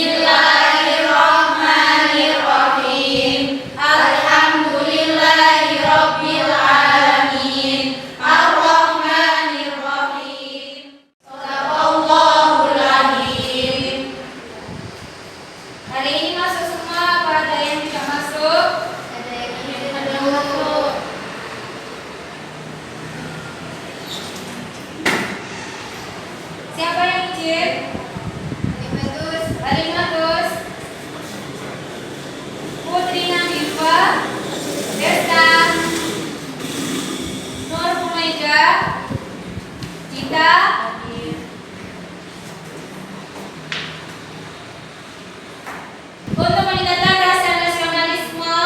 Bismillahirrahmanirrahim. Alhamdulillahirrabbilalamin. Ar-Rahmanirrahim. Shadaqallahul Azim. Hari ini masuk semua apa ada yang tidak masuk? Ada yang tidak masuk. Siapa yang izin? Halimatus, Putri Nadifa, Desta, Nur Humaida, Cita, untuk meningkatkan rasa nasionalisme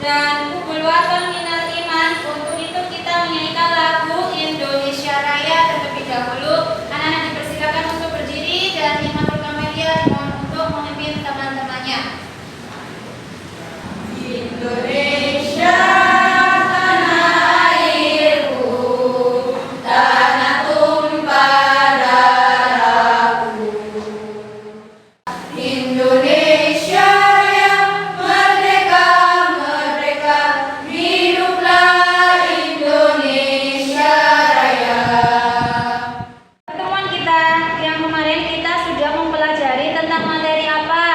dan hubul watan minal iman. Untuk itu kita menyanyikan lagu Indonesia Raya terlebih dahulu. Anak-anak dipersilakan untuk berdiri dan Imatul Kamelia dimohon untuk memimpin teman-temannya. Indonesia tanah airku, tanah tumpah darahku. Indonesia yang merdeka, merdeka, hiduplah Indonesia Raya. Pertemuan kita yang kemarin kita sudah mempelajari tentang materi apa?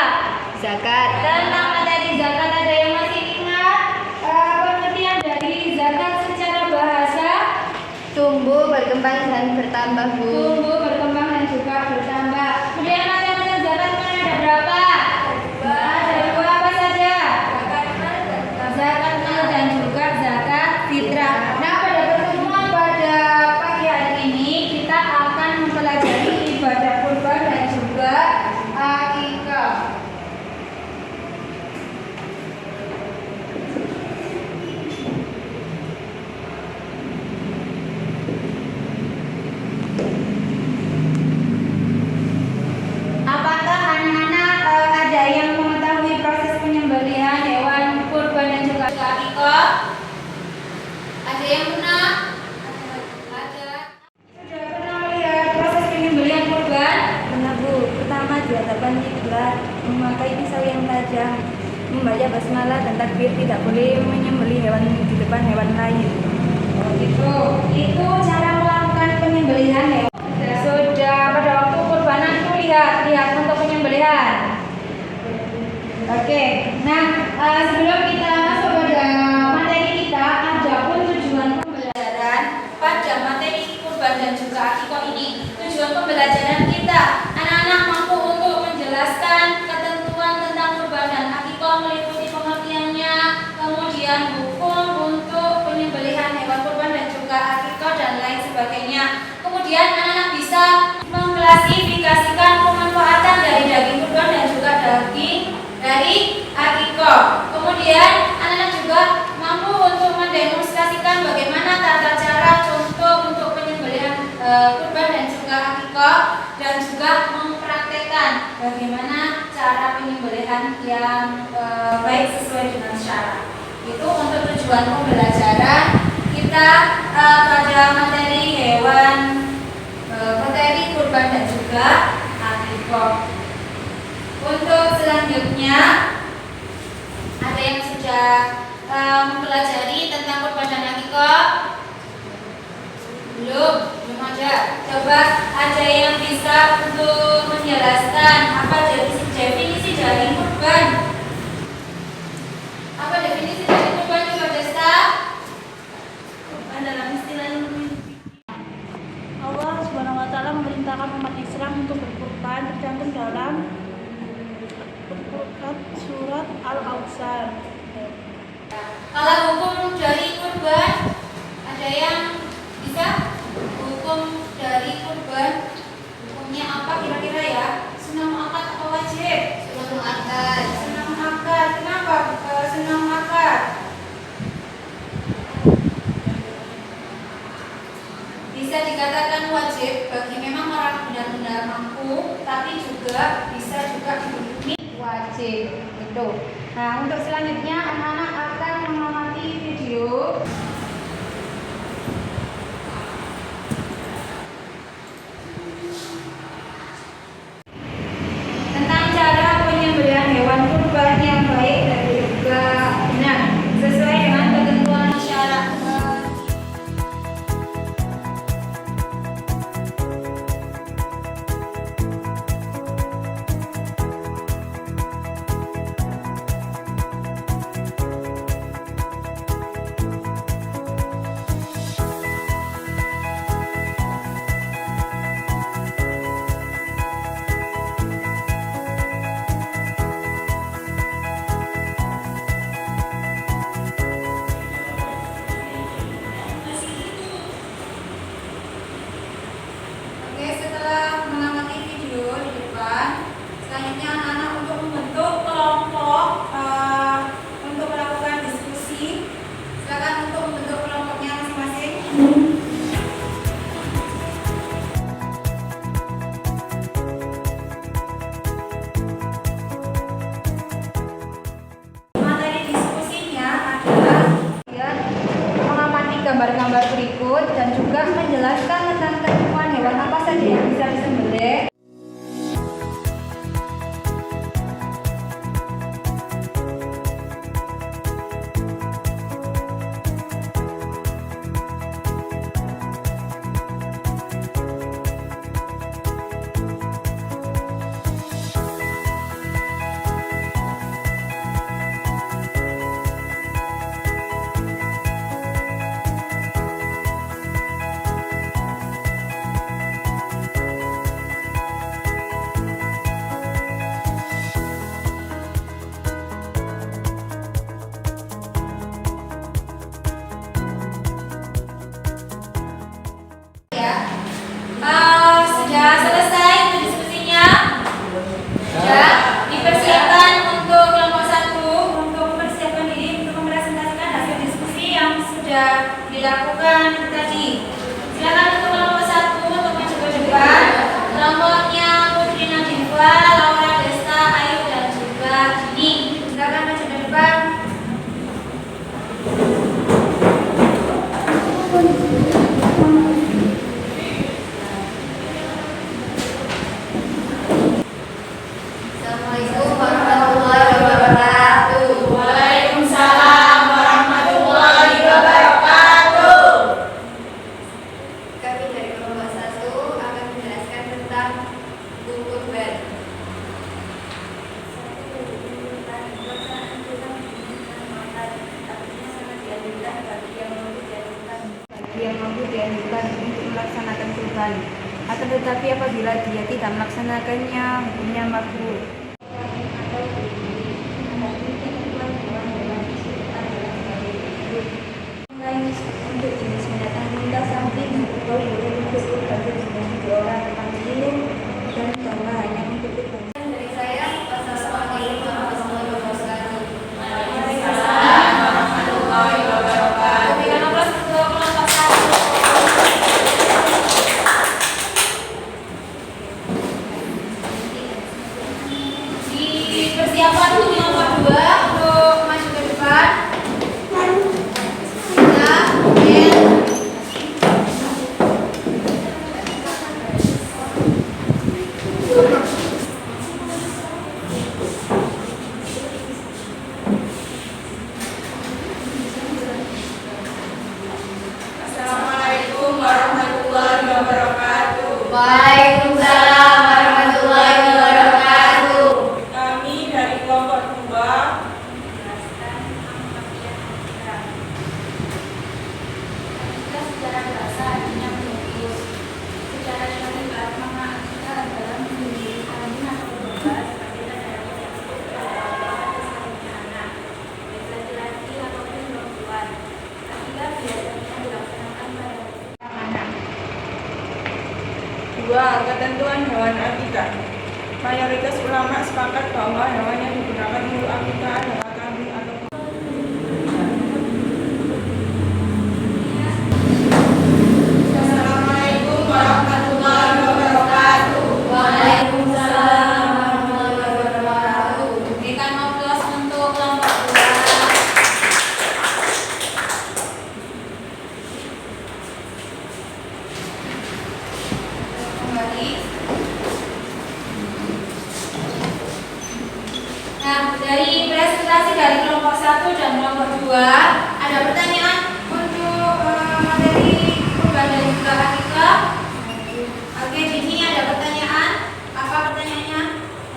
Zakat. Tentang materi zakat, ada yang masih ingat pengertian dari zakat secara bahasa? Tumbuh, berkembang dan bertambah, Bu. Tumbuh, berkembang dan juga bertambah. Kemudian macam-macam zakat kemarin ada berapa? Ada dua, apa saja? Zakat mal dan juga zakat fitrah. Nah, pada pertemuan pada pagi hari ini kita akan mempelajari ibadah kurban dan juga akikah. Apakah anak-anak ada yang mengetahui proses penyembelihan hewan kurban dan juga akikah? Ada yang pernah? Ada. Sudah pernah melihat proses penyembelihan kurban? Pernah, Bu. Pertama di hadapan kiblat, memakai pisau yang tajam, membaca basmalah dan takbir, tidak boleh menyembelih hewan di depan hewan lain. Oh gitu. Itu cara melakukan penyembelihan hewan. Sudah pada waktu kurbanan itu lihat untuk penyembelihan. Oke. Nah, sebelum kita masuk pada materi kita, ada pun tujuan pembelajaran pada materi kurban dan juga akikah ini. Tujuan pembelajaran kita, anak-anak mampu untuk menjelaskan ketentuan tentang kurban dan akikah, meliputi pengertiannya, kemudian hukum untuk penyembelihan hewan kurban dan juga akikah dan lain sebagainya. Kemudian anak-anak bisa mengklasifikasikan pemanfaatan dari daging kurban dan juga daging dari akikah. Kemudian anak-anak juga mampu untuk mendemonstrasikan bagaimana tata cara contoh untuk penyembelihan kurban dan juga akikah, dan juga mempraktekkan bagaimana cara penyembelihan yang baik sesuai dengan syarat. Itu untuk tujuan pembelajaran kita pada materi hewan, materi kurban dan juga akikah. Untuk selanjutnya, ada yang sudah mempelajari tentang kurban dan akikah? Belum ada. Coba ada yang bisa untuk menjelaskan apa definisi dari kurban? Apa definisi dari kurban juga, Desta? Kurban dalam istilah ilmu Allah Subhanahu wa taala memerintahkan umat Islam untuk berkurban, tercantum dalam surat Al-Awsar. Kalau hukum dari kurban, ada yang bisa? Hukum dari kurban, hukumnya apa kira-kira ya? Sunah muakkad atau wajib? Sunah muakkad. Sunah muakkad. Kenapa sunah muakkad? Bisa dikatakan wajib bagi memang orang benar-benar mampu, tapi juga bisa juga dihukumi wajib. Itu. Nah, untuk selanjutnya anak-anak akan mengamati video. Tentang cara hewan. Akan tetapi apabila dia tidak melaksanakannya, hukumnya makruh. Untuk jenis binatang ringkas samping atau boleh untuk berbagai jenis orang panggiling dan bahwa hanya untuk Dari saya, wassalamualaikum warahmatullahi wabarakatuh. Berikan aplaus untuk kelompok 1. Dipersiapkan untuk kelompok 2 untuk maju ke depan. Assalamualaikum warahmatullahi wabarakatuh. Waalaikumsalam warahmatullahi wabarakatuh. Kami dari kelompok 2 Secara bahasa artinya menulis. Secara syariat makna kita adalah memiliki kalimat atau berubah seperti dalam anak, laki-laki ataupun perempuan. Akibat biasanya dilaksanakan pada anak. 2. Ketentuan hewan akikah. Mayoritas ulama sepakat bahwa hewan yang digunakan untuk akikah adalah kambing atau Assalamualaikum warahmatullahi wabarakatuh. Waalaikumsalam warahmatullahi wabarakatuh. Berikan aplaus untuk kelompok 2. Kembali. Nah, dari presentasi dari kelompok 1 dan kelompok 2, ada pertanyaan untuk materi kurban dan juga akikah? Oke, di sini ada pertanyaan. Apa pertanyaannya?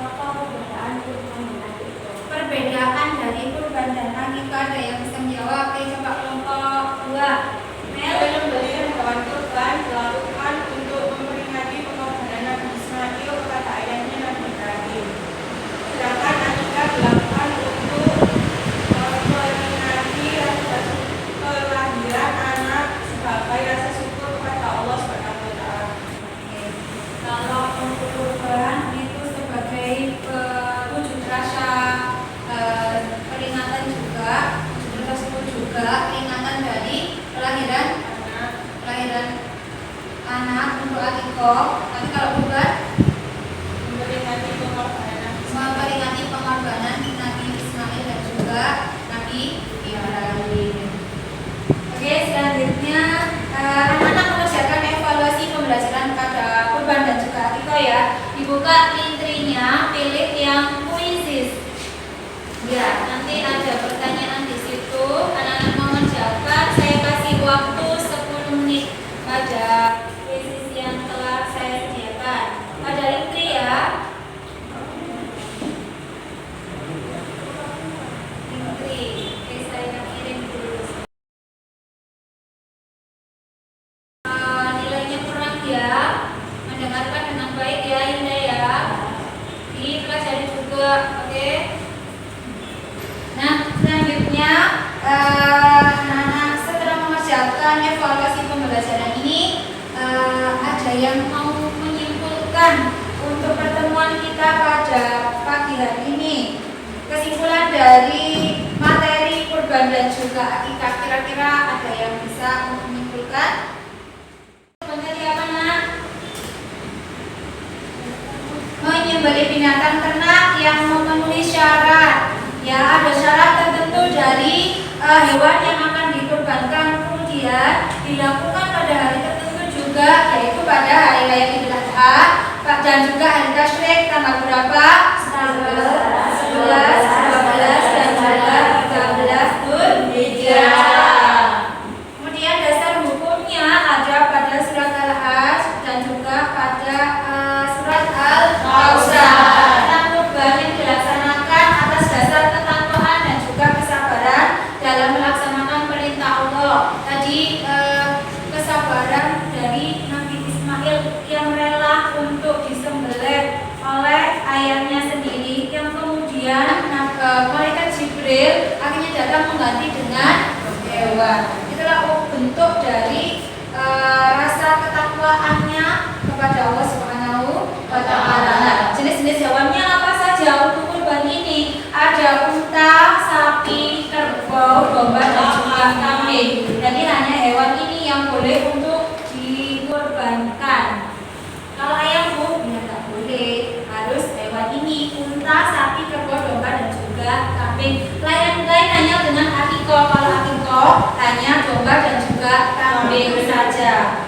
Apa perbedaan kurban dan akikah? Perbedaan dari kurban dan akikah, ada yang bisa menjawab? Oke, coba kelompok 2. Mel. penyembelihan hewan kurban dilakukan untuk memperingati pengorbanan Nabi Ismail kepada ayahnya Nabi Ibrahim. Sedangkan akikah dilakukan untuk memperingati kelahiran anak sebagai rasa syukur kepada Allah Subhanahu wa taala. Kalau untuk kurban itu sebagai wujud rasa peringatan juga, wujud rasa syukur juga, peringatan dari kelahiran anak untuk akikah. Tapi kalau kurban Memperingati pengorbanan Nabi Ismail. memperingati pengorbanan Nabi Ismail dan juga Nabi Ibrahim. Oke, selanjutnya anak-anak mengerjakan evaluasi pembelajaran pada kurban dan juga akikah ya. Dibuka intrinya, pilih yang puisis. Ya, nanti ada pertanyaan di situ. Anak-anak mengerjakan, saya kasih waktu 10 menit pada puisis yang telah saya sediakan. Ada intri ya. Intri, oke, saya kirim dulu. Nilainya kurang ya, mendengarkan dengan baik ya Indah ya, dipelajari juga, oke. Nah, selanjutnya anak-anak setelah mengerjakan evaluasi pembelajaran ini, ada yang mau menyimpulkan untuk pertemuan kita pada pagi hari ini. Kesimpulan dari materi kurban dan juga akikah, kira-kira ada yang bisa menyimpulkan? Materi apa nak? Menyembelih binatang ternak yang memenuhi syarat. Ya, ada syarat tertentu dari hewan yang akan dikurbankan, kemudian dilakukan pada hari tertentu juga, yaitu pada hari raya Idul Adha dan juga hari tasyrik tanggal berapa? 11, 12, dan juga 13 Dzulhijjah. Kemudian dasar hukumnya ada pada surat Al-Hajj dan juga pada surat Al-Kausar. Tentang kurban yang dilaksanakan atas dasar ketakwaan dan juga kesabaran dalam melaksanakan perintah Allah. Tadi kesabaran dari Nabi Ismail sapi, kerbau, domba, dan juga kambing. Jadi hanya hewan ini yang boleh untuk dikurbankan. Kalau ayam Bu, ya nggak boleh. Harus hewan ini, unta, sapi, kerbau, domba, dan juga kambing. Lain hanya dengan akikoh. Kalau akikoh hanya domba dan juga kambing saja.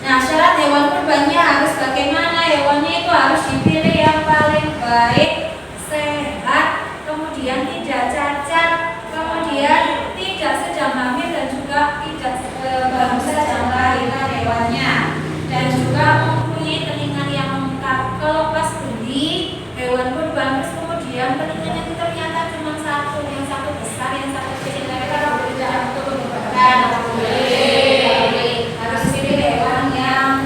Nah, syarat hewan kurbannya harus bagaimana? Hewannya itu harus dipilih yang paling baik, sehat, kemudian tidak cacat, kemudian tidak sedang hamil dan juga tidak baru saja melahirkan hewannya, dan juga mempunyai telinga yang lengkap. Kalau pas beli hewan kurban terus kemudian telinganya itu ternyata cuma satu, yang satu besar, yang satu kecil, kalau tidak untuk kurban boleh. Harus pilih hewan yang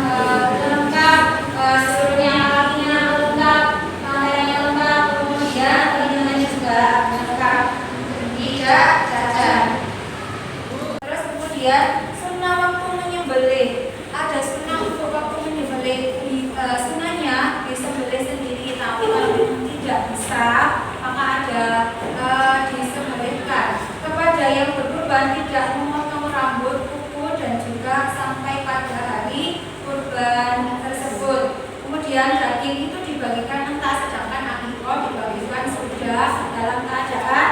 lengkap, seluruhnya kakinya lengkap, lehernya lengkap, kemudian telinganya juga lengkap, tidak cacat. Terus kemudian sunnah waktu menyembelih. Ada sunnah untuk waktu menyembelih. Sunnahnya disembelih sendiri, tapi kalau tidak bisa maka ada disembelihkan. Kepada yang berkurban tidak memotong rambut, kuku, dan juga sampai pada hari kurban tersebut. Kemudian daging itu dibagikan mentah, sedangkan akikoh dibagikan sudah dalam keadaan